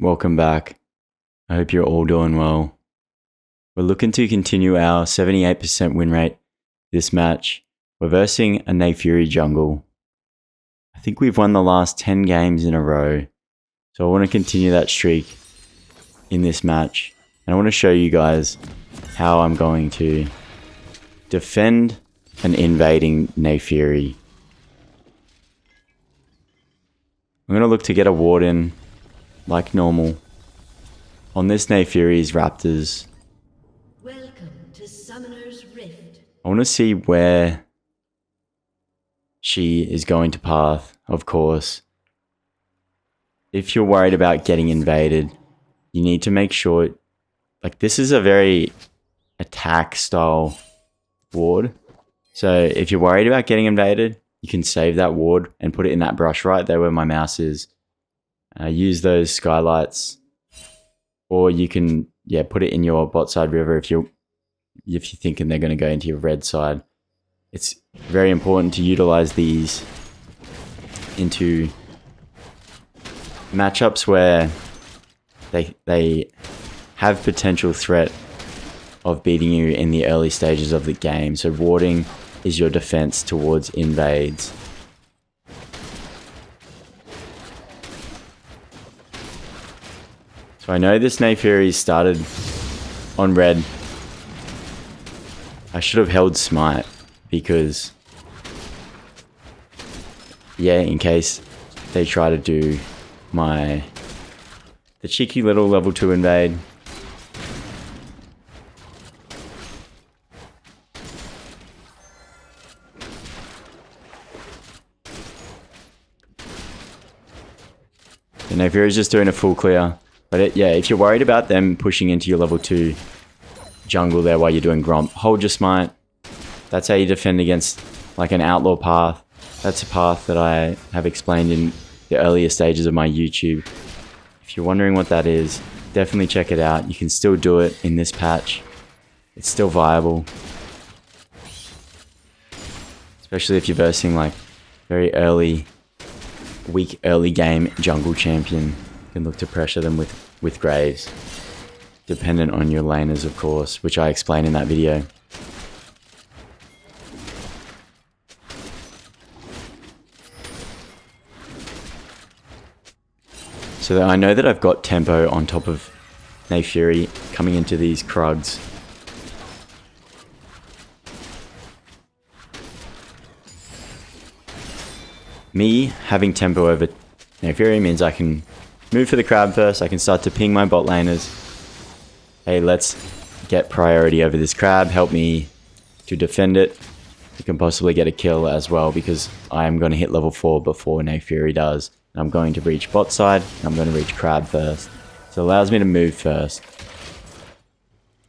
Welcome back. I hope you're all doing well. We're looking to continue our 78% win rate this match. We're versing a Neyfury jungle. I think we've won the last 10 games in a row. So I want to continue that streak in this match. And I want to show you guys how I'm going to defend an invading Neyfury. I'm going to look to get a ward in like normal on this Neyfury's Raptors. Welcome to Summoner's Rift. I want to see where she is going to path, of course. If you're worried about getting invaded, you need to make sure, like, this is a very attack style ward. So if you're worried about getting invaded, you can save that ward and put it in that brush right there where my mouse is. Use those skylights, or you can put it in your bot side river if you're thinking they're going to go into your red side. It's very important to utilize these into matchups where they have potential threat of beating you in the early stages of the game. So warding is your defense towards invades. So I know this Neyfury started on red. I should have held smite because, in case they try to do the cheeky little level 2 invade. The Neyfury is just doing a full clear. But if you're worried about them pushing into your level 2 jungle there while you're doing Gromp, hold your smite. That's how you defend against like an outlaw path. That's a path that I have explained in the earlier stages of my YouTube. If you're wondering what that is, definitely check it out. You can still do it in this patch. It's still viable. Especially if you're versing like very weak early game jungle champion. You can look to pressure them with Graves, dependent on your laners, of course, which I explained in that video. So I know that I've got tempo on top of Neyfury coming into these Krugs. Me having tempo over Neyfury means I can move for the crab first. I can start to ping my bot laners. Hey, let's get priority over this crab. Help me to defend it. You can possibly get a kill as well because I am going to hit level 4 before Neyfury does. I'm going to reach bot side. And I'm going to reach crab first. So it allows me to move first.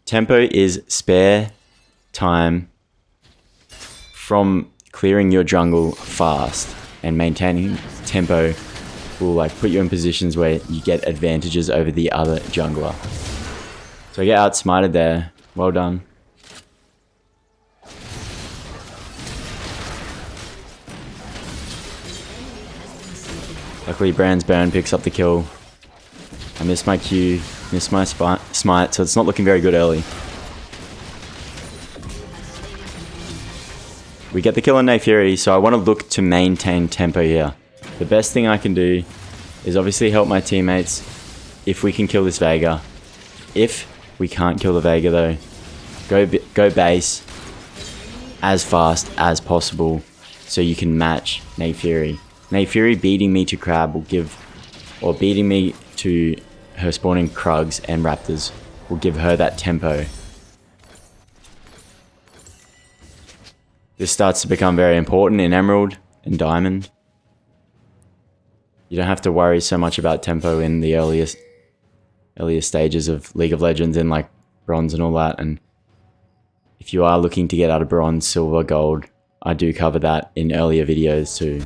Tempo is spare time from clearing your jungle fast, and maintaining tempo will put you in positions where you get advantages over the other jungler. So I get outsmarted there. Well done. Luckily Brand's Burn picks up the kill. I missed my Q, missed my smite, so it's not looking very good early. We get the kill on Neyfury, so I want to look to maintain tempo here. The best thing I can do is obviously help my teammates if we can kill this Veigar. If we can't kill the Veigar though, go base as fast as possible so you can match Neyfury. Neyfury beating me to crab will give, or beating me to her spawning Krugs and Raptors will give her that tempo. This starts to become very important in Emerald and Diamond. You don't have to worry so much about tempo in the earlier stages of League of Legends in like bronze and all that. And if you are looking to get out of bronze, silver, gold, I do cover that in earlier videos too.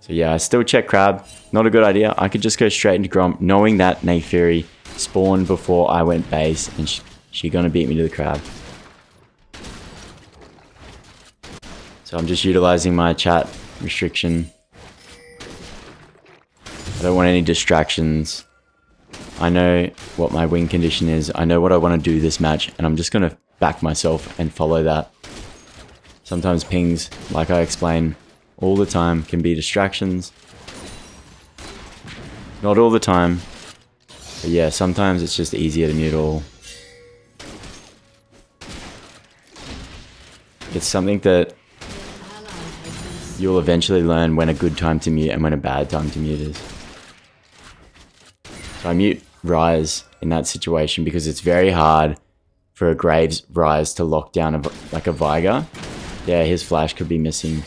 So I still check crab. Not a good idea. I could just go straight into Gromp, knowing that Neyfury spawned before I went base, and she gonna beat me to the crab. So I'm just utilizing my chat restriction I don't want any distractions. I know what my win condition is. I know what I want to do this match, and I'm just going to back myself and follow that. Sometimes pings, like I explain all the time, can be distractions. Not all the time. But yeah, sometimes it's just easier to mute all. It's something that you'll eventually learn when a good time to mute and when a bad time to mute is. So I mute Ryze in that situation because it's very hard for a Graves Ryze to lock down like a Veigar. Yeah, his flash could be missing.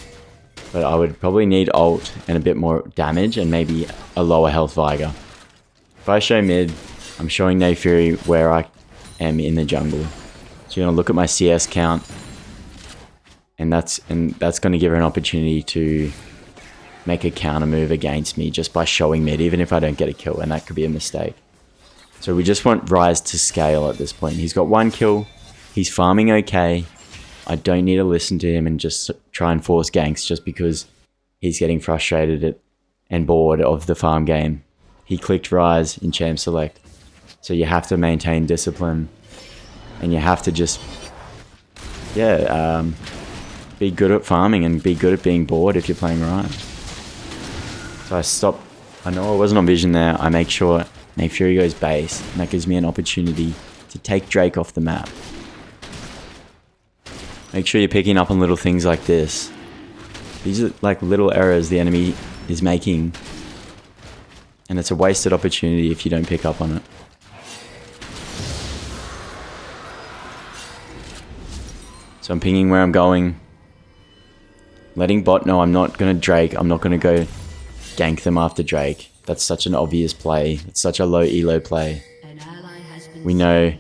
But I would probably need ult and a bit more damage and maybe a lower health Veigar. If I show mid, I'm showing Neyfiri where I am in the jungle. So you're going to look at my CS count. And that's going to give her an opportunity to make a counter move against me just by showing mid, even if I don't get a kill, and that could be a mistake. So we just want Ryze to scale at this point. He's got 1 kill. He's farming okay. I don't need to listen to him and just try and force ganks just because he's getting frustrated and bored of the farm game. He clicked Ryze in Champ Select. So you have to maintain discipline. And you have to just, be good at farming and be good at being bored if you're playing Ryze. So I stop. I know I wasn't on vision there. I make sure Neyfiri goes base, and that gives me an opportunity to take Drake off the map. Make sure you're picking up on little things like this. These are like little errors the enemy is making, and it's a wasted opportunity if you don't pick up on it. So I'm pinging where I'm going. Letting bot know I'm not going to Drake. I'm not going to go gank them after Drake. That's such an obvious play. It's such a low elo play. We know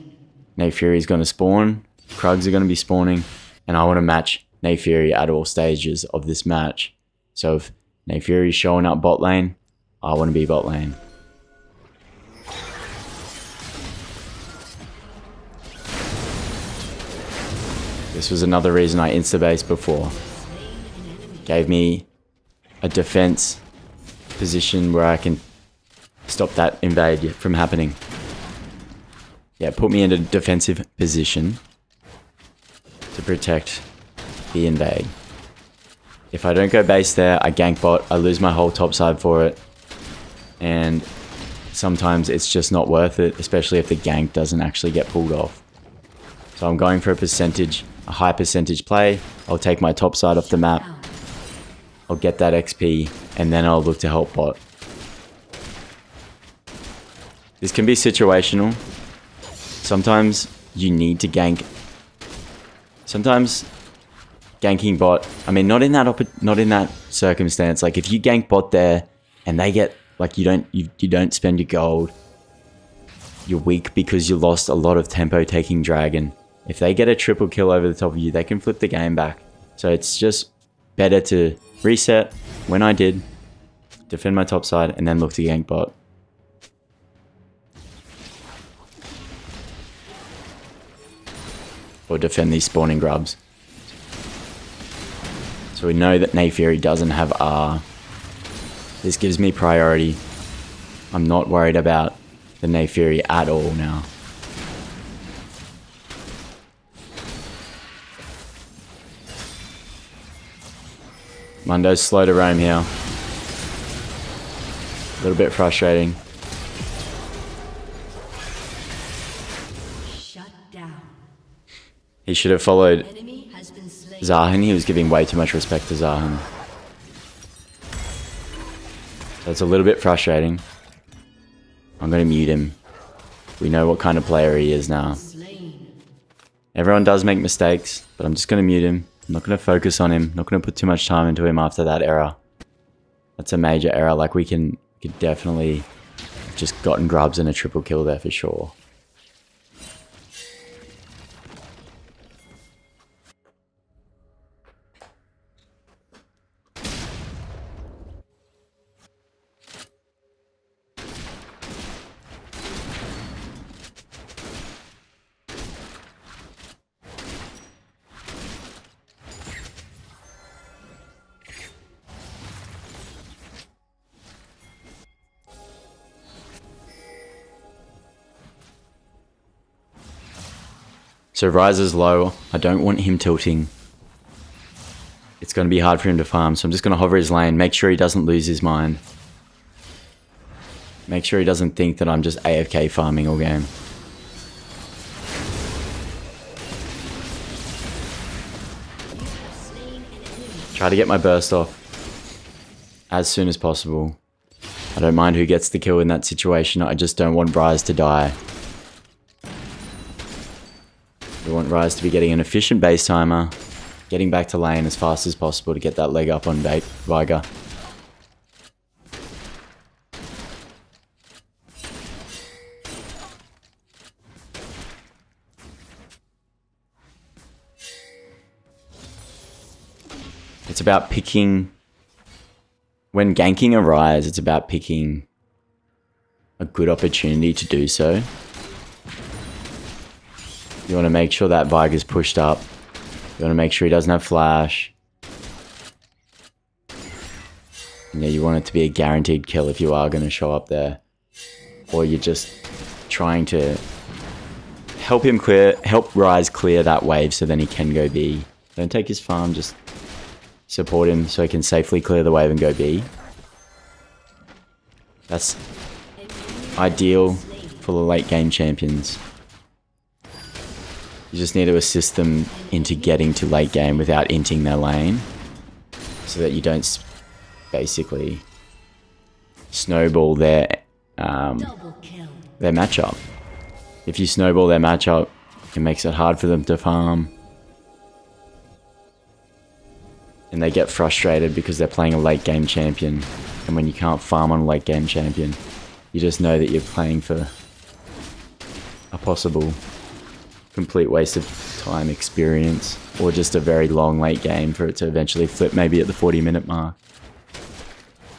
Neyfiri is going to spawn. Krugs are going to be spawning. And I want to match Neyfiri at all stages of this match. So if Neyfiri is showing up bot lane, I want to be bot lane. This was another reason I insta-based before. Gave me a defense position where I can stop that invade from happening. Yeah, put me in a defensive position to protect the invade. If I don't go base there, I gank bot, I lose my whole top side for it. And sometimes it's just not worth it, especially if the gank doesn't actually get pulled off. So I'm going for a high percentage play. I'll take my top side off the map. I'll get that XP, and then I'll look to help bot. This can be situational. Sometimes you need to gank. Sometimes ganking bot, I mean, not in that circumstance. Like if you gank bot there, and they get like you don't spend your gold. You're weak because you lost a lot of tempo taking dragon. If they get a triple kill over the top of you, they can flip the game back. So it's just better to reset when I did, defend my top side, and then look to gank bot. Or defend these spawning grubs. So we know that Neyfiri doesn't have R. This gives me priority. I'm not worried about the Neyfiri at all now. Mundo's slow to roam here. A little bit frustrating. Shut down. He should have followed Enemy has been slain. Zahan. He was giving way too much respect to Zahan. So it's a little bit frustrating. I'm going to mute him. We know what kind of player he is now. Slain. Everyone does make mistakes, but I'm just going to mute him. I'm not going to focus on him. Not going to put too much time into him after that error. That's a major error. Like we could definitely have just gotten grubs and a triple kill there for sure. So Ryze is low. I don't want him tilting. It's going to be hard for him to farm, so I'm just going to hover his lane. Make sure he doesn't lose his mind. Make sure he doesn't think that I'm just AFK farming all game. Try to get my burst off as soon as possible. I don't mind who gets the kill in that situation. I just don't want Ryze to die. We want Ryze to be getting an efficient base timer, getting back to lane as fast as possible to get that leg up on Veigar. It's about picking... When ganking a Ryze, it's about picking a good opportunity to do so. You want to make sure that Veigar's pushed up. You want to make sure he doesn't have flash. And yeah, you want it to be a guaranteed kill if you are going to show up there. Or you're just trying to help Ryze clear that wave so then he can go B. Don't take his farm, just support him so he can safely clear the wave and go B. That's ideal for the late game champions. You just need to assist them into getting to late game without inting their lane, so that you don't basically snowball their matchup. If you snowball their matchup, it makes it hard for them to farm. And they get frustrated because they're playing a late game champion. And when you can't farm on a late game champion, you just know that you're playing for a possible complete waste of time, experience, or just a very long late game for it to eventually flip maybe at the 40-minute mark.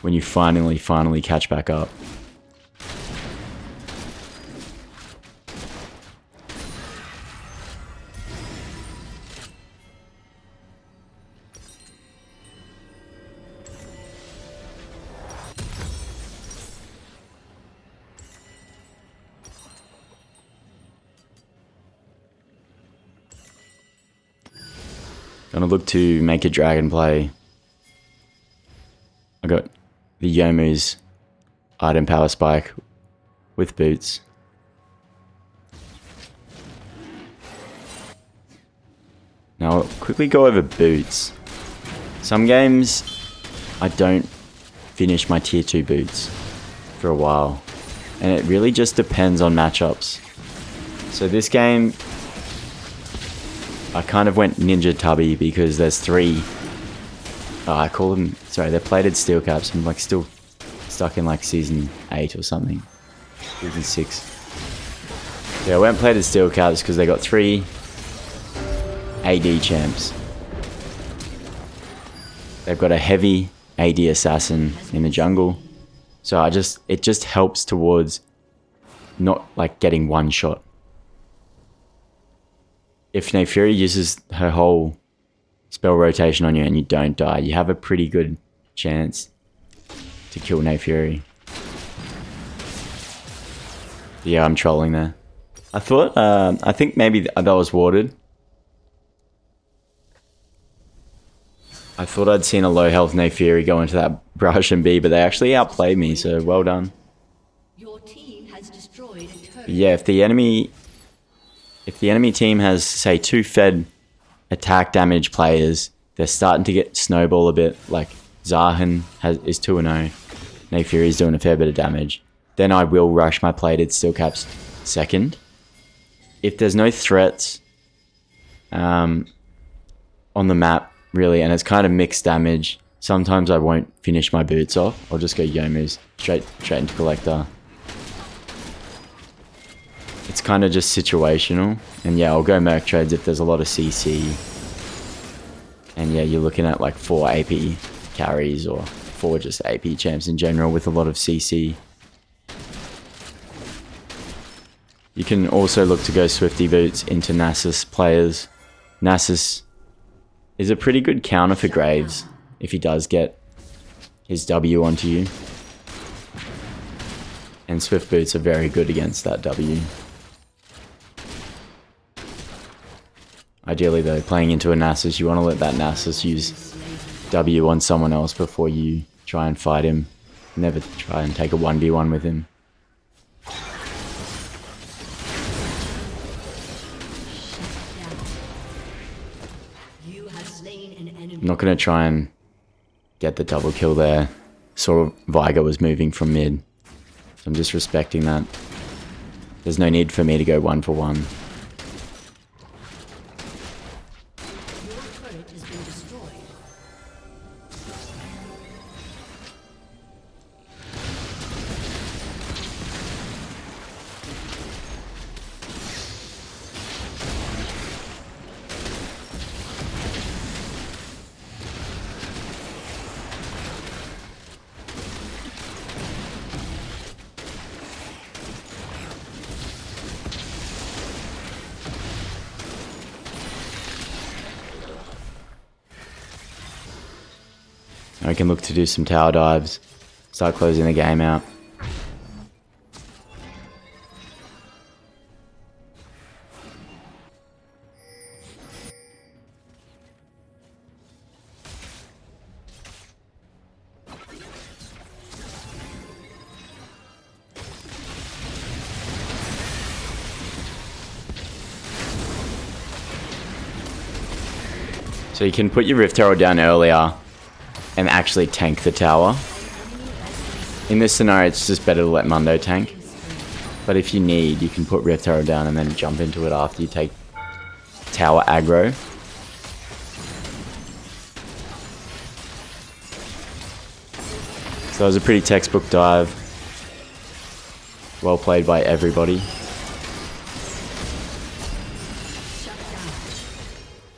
When you finally catch back up. Gonna look to make a dragon play. I got the Youmuu's item power spike with boots. Now I'll quickly go over boots. Some games I don't finish my tier 2 boots for a while. And it really just depends on matchups. So this game, I kind of went Ninja Tubby because there's 3. I call them, sorry, they're plated steel caps. I'm like still stuck in like season 8 or something. Season 6. Yeah, I went plated steel caps because they got 3 AD champs. They've got a heavy AD assassin in the jungle. So it just helps towards not like getting one shot. If Naefuri uses her whole spell rotation on you and you don't die, you have a pretty good chance to kill Naefuri. Yeah, I'm trolling there. I think maybe that was warded. I thought I'd seen a low health Naefuri go into that brush and B, but they actually outplayed me, so well done. Your team has destroyed a turret. Yeah, if the enemy team has, say, 2 fed attack damage players, they're starting to get snowball a bit, like Zahan is 2-0, Naefuri's doing a fair bit of damage, then I will rush my plated steel caps second. If there's no threats on the map, really, and it's kind of mixed damage, sometimes I won't finish my boots off. I'll just go Youmuu's straight into Collector. It's kind of just situational. And yeah, I'll go Merc Trades if there's a lot of CC. And yeah, you're looking at like 4 AP carries or 4 just AP champs in general with a lot of CC. You can also look to go Swifty Boots into Nasus players. Nasus is a pretty good counter for Graves if he does get his W onto you. And Swift Boots are very good against that W. Ideally though, playing into a Nasus, you want to let that Nasus use W on someone else before you try and fight him. Never try and take a 1v1 with him. You have slain an enemy. I'm not going to try and get the double kill there. Saw Viger was moving from mid. So I'm just respecting that. There's no need for me to go 1-for-1. Your turret has been destroyed. I can look to do some tower dives. Start closing the game out. So you can put your Rift Herald down earlier and actually tank the tower. In this scenario, it's just better to let Mundo tank. But if you need, you can put Rift Herald down and then jump into it after you take tower aggro. So that was a pretty textbook dive. Well played by everybody.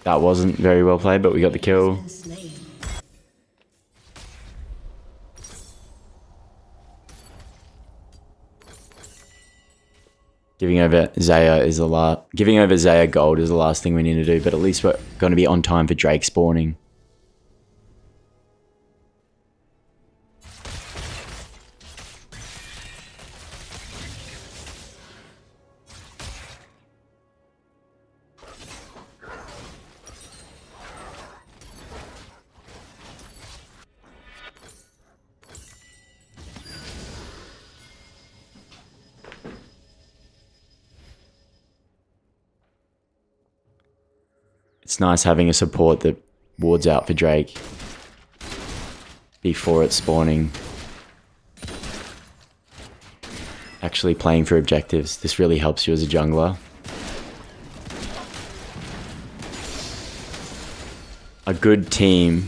That wasn't very well played, but we got the kill. Giving over Xayah gold is the last thing we need to do, but at least we're going to be on time for Drake spawning. It's nice having a support that wards out for Drake before it's spawning. Actually playing for objectives. This really helps you as a jungler. A good team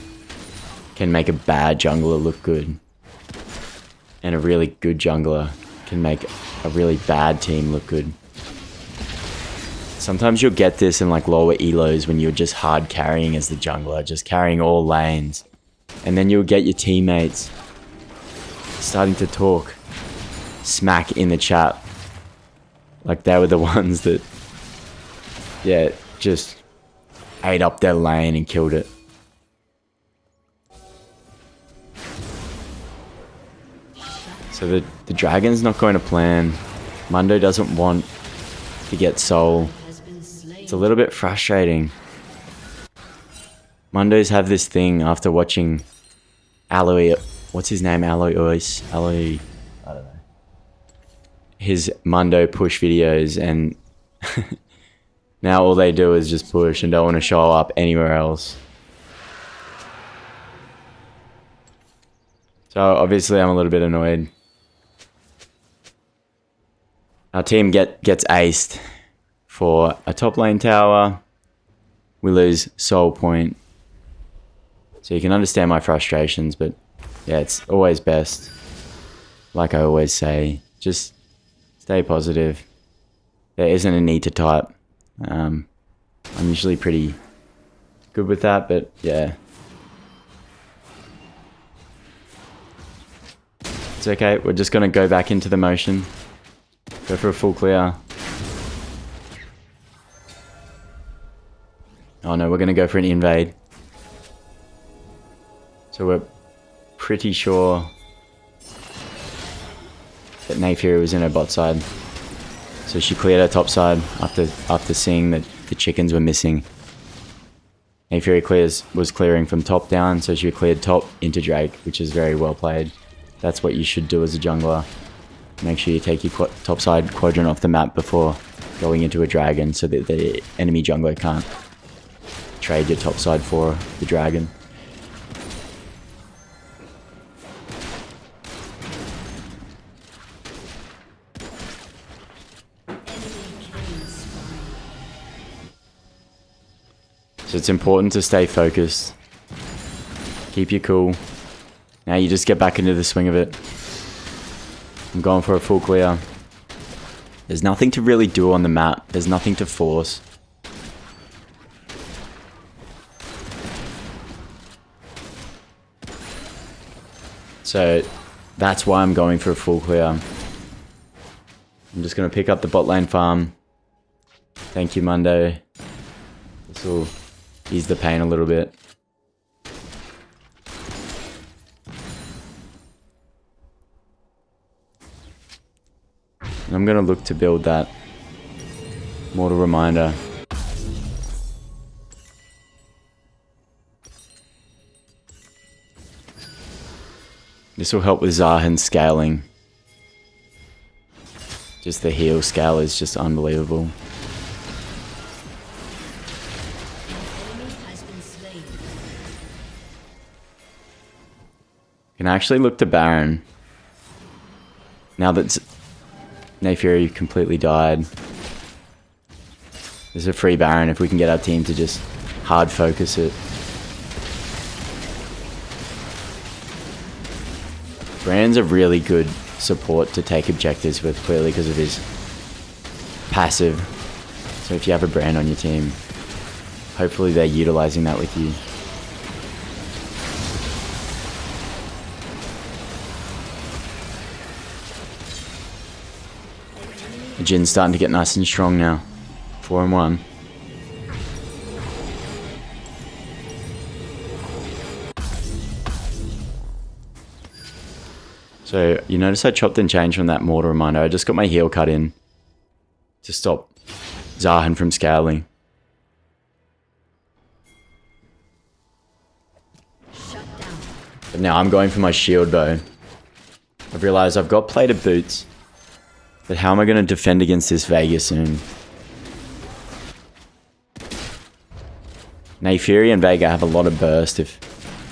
can make a bad jungler look good. And a really good jungler can make a really bad team look good. Sometimes you'll get this in like lower elos when you're just hard carrying as the jungler, just carrying all lanes. And then you'll get your teammates starting to talk smack in the chat. Like they were the ones that, yeah, just ate up their lane and killed it. So the dragon's not going to plan. Mundo doesn't want to get soul. It's a little bit frustrating. Mundos have this thing after watching Aloy, what's his name? Aloy, I don't know. His Mundo push videos, and now all they do is just push and don't want to show up anywhere else. So obviously I'm a little bit annoyed. Our team gets aced for a top lane tower. We lose soul point. So you can understand my frustrations, but yeah, it's always best, like I always say, just stay positive. There isn't a need to type. I'm usually pretty good with that, but yeah. It's okay, we're just gonna go back into the motion. Go for a full clear. Oh no, we're going to go for an invade. So we're pretty sure that Naafiri was in her bot side. So she cleared her top side after seeing that the chickens were missing. Fury was clearing from top down, so she cleared top into Drake, which is very well played. That's what you should do as a jungler. Make sure you take your top side quadrant off the map before going into a dragon, so that the enemy jungler can't trade your top side for the dragon. So it's important to stay focused. Keep your cool. Now you just get back into the swing of it. I'm going for a full clear. There's nothing to really do on the map. There's nothing to force. So that's why I'm going for a full clear. I'm just going to pick up the bot lane farm. Thank you, Mundo. This will ease the pain a little bit. And I'm going to look to build that Mortal Reminder. This will help with Zahan scaling. Just the heal scale is just unbelievable. Can actually look to Baron. Now that Nayfury completely died. There's a free Baron if we can get our team to just hard focus it. Brand's a really good support to take objectives with, clearly because of his passive. So if you have a Brand on your team, hopefully they're utilizing that with you. Jin's starting to get nice and strong now. 4-1. So you notice I chopped and changed from that Mortal Reminder. I just got my heal cut in to stop Zahan from scaling. But now I'm going for my shield bow. I've realized I've got plated boots. But how am I going to defend against this Veigar soon? Nayfury and Veigar have a lot of burst if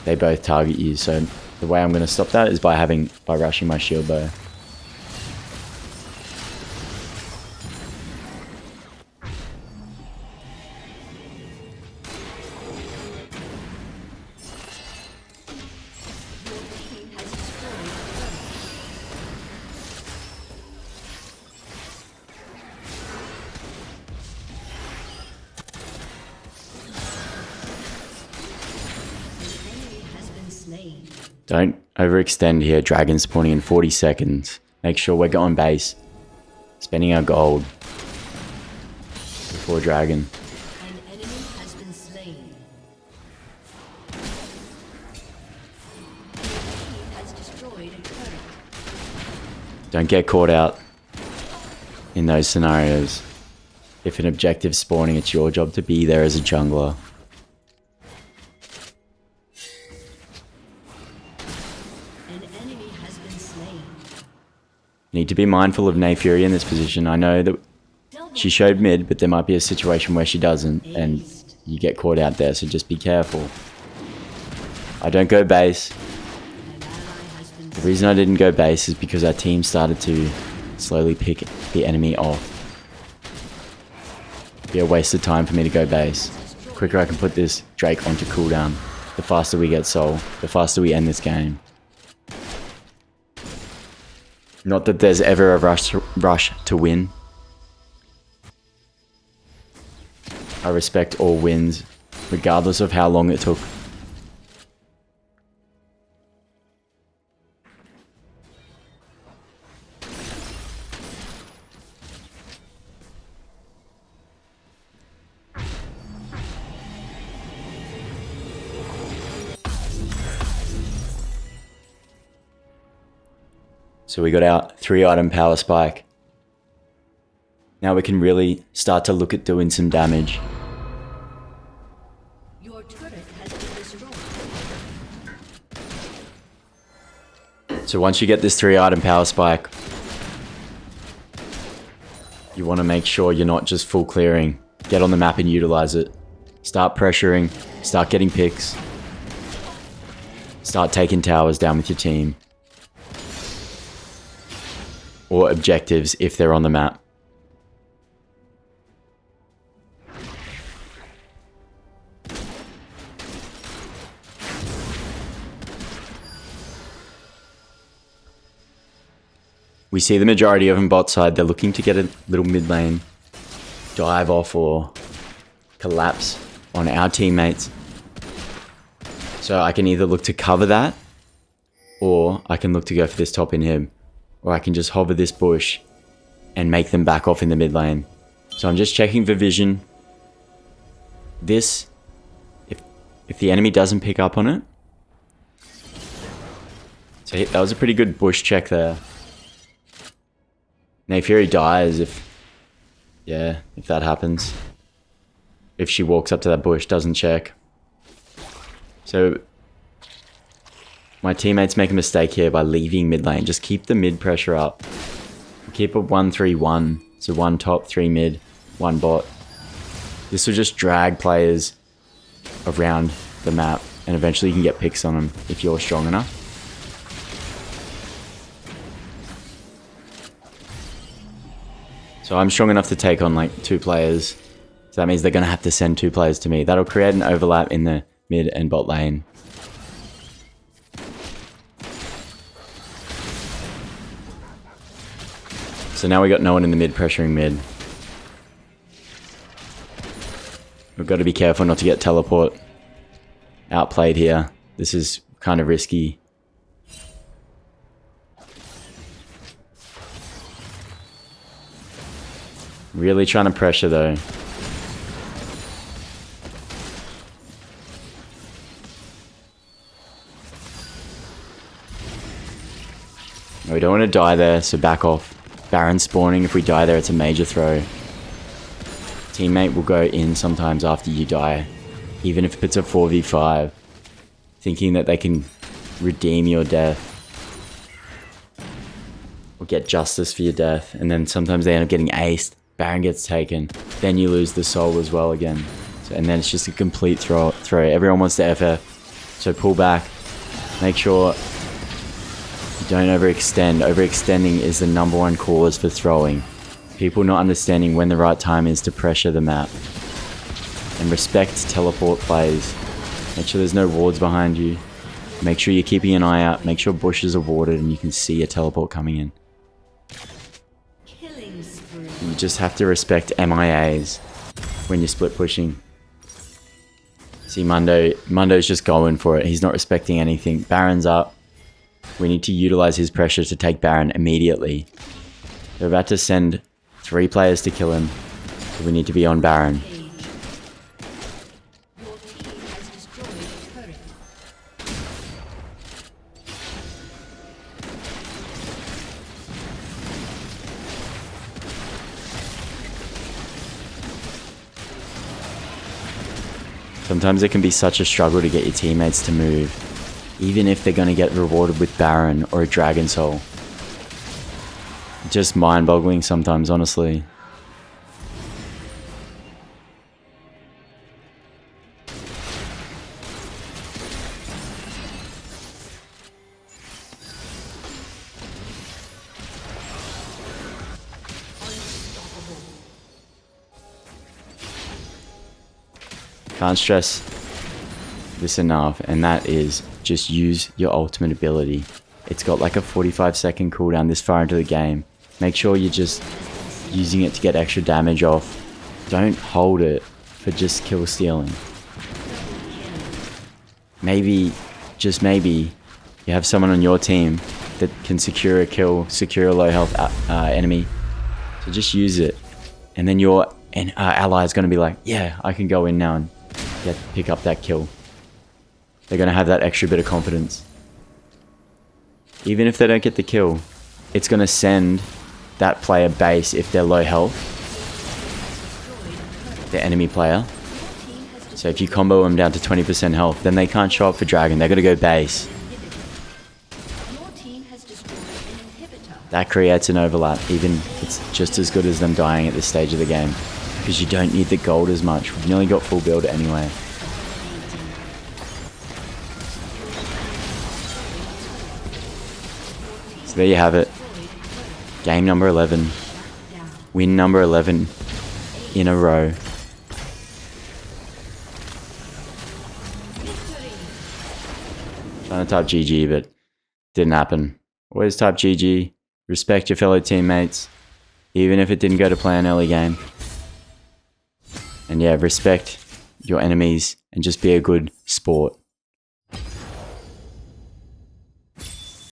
they both target you, so the way I'm going to stop that is by rushing my shield bow. Don't overextend here. Dragon spawning in 40 seconds. Make sure we're going base. Spending our gold before dragon. An enemy has been slain. Your team has destroyed a turret. Don't get caught out in those scenarios. If an objective's spawning, it's your job to be there as a jungler. Need to be mindful of Nayfury in this position. I know that she showed mid, but there might be a situation where she doesn't, and you get caught out there, so just be careful. I don't go base. The reason I didn't go base is because our team started to slowly pick the enemy off. It'd be a waste of time for me to go base. The quicker I can put this Drake onto cooldown, the faster we get soul, the faster we end this game. Not that there's ever a rush to win. I respect all wins, regardless of how long it took. So we got our 3-item power spike. Now we can really start to look at doing some damage. Your turret So once you get this 3-item power spike, you want to make sure you're not just full clearing. Get on the map and utilize it. Start pressuring, start getting picks. Start taking towers down with your team. Or objectives if they're on the map. We see the majority of them bot side. They're looking to get a little mid lane dive off or collapse on our teammates. So I can either look to cover that, or I can look to go for this top inhib, or I can just hover this bush and make them back off in the mid lane. So I'm just checking for vision. This, if the enemy doesn't pick up on it. So that was a pretty good bush check there. Nayfury dies if that happens. If she walks up to that bush, doesn't check. So my teammates make a mistake here by leaving mid lane. Just keep the mid pressure up. Keep a 1-3-1. So 1 top, 3 mid, 1 bot. This will just drag players around the map, and eventually you can get picks on them if you're strong enough. So I'm strong enough to take on like 2 players. So that means they're going to have to send 2 players to me. That'll create an overlap in the mid and bot lane. So now we got no one in the mid pressuring mid. We've got to be careful not to get teleport outplayed here. This is kind of risky. Really trying to pressure though. We don't want to die there, so back off. Baron spawning, if we die there, it's a major throw. Teammate will go in sometimes after you die, even if it's a 4v5, thinking that they can redeem your death. Or get justice for your death, and then sometimes they end up getting aced. Baron gets taken, then you lose the soul as well again. So, and then it's just a complete throw. Everyone wants to FF, so pull back. Make sure you don't overextend. Overextending is the #1 cause for throwing. People not understanding when the right time is to pressure the map. And respect teleport plays. Make sure there's no wards behind you. Make sure you're keeping an eye out. Make sure bushes are warded and you can see a teleport coming in. You just have to respect MIAs when you're split pushing. See Mundo's just going for it. He's not respecting anything. Baron's up. We need to utilize his pressure to take Baron immediately. They're about to send 3 players to kill him. So we need to be on Baron. Sometimes it can be such a struggle to get your teammates to move, even if they're going to get rewarded with Baron or a Dragon Soul. Just mind-boggling sometimes, honestly. Can't stress this enough, and that is just use your ultimate ability. It's got like a 45-second cooldown this far into the game. Make sure you're just using it to get extra damage off. Don't hold it for just kill stealing. Maybe, just maybe, you have someone on your team that can secure a kill, secure a low health enemy. So just use it. And then your ally is going to be like, yeah, I can go in now and pick up that kill. They're going to have that extra bit of confidence. Even if they don't get the kill, it's going to send that player base if they're low health. The enemy player. So if you combo them down to 20% health, then they can't show up for Dragon. They're going to go base. Your team has destroyed an inhibitor. That creates an overlap. Even it's just as good as them dying at this stage of the game. Because you don't need the gold as much. We've nearly got full build anyway. So there you have it. Game number 11. Win number 11 in a row. Trying to type GG, but didn't happen. Always type GG. Respect your fellow teammates, even if it didn't go to plan early game. And yeah, respect your enemies and just be a good sport.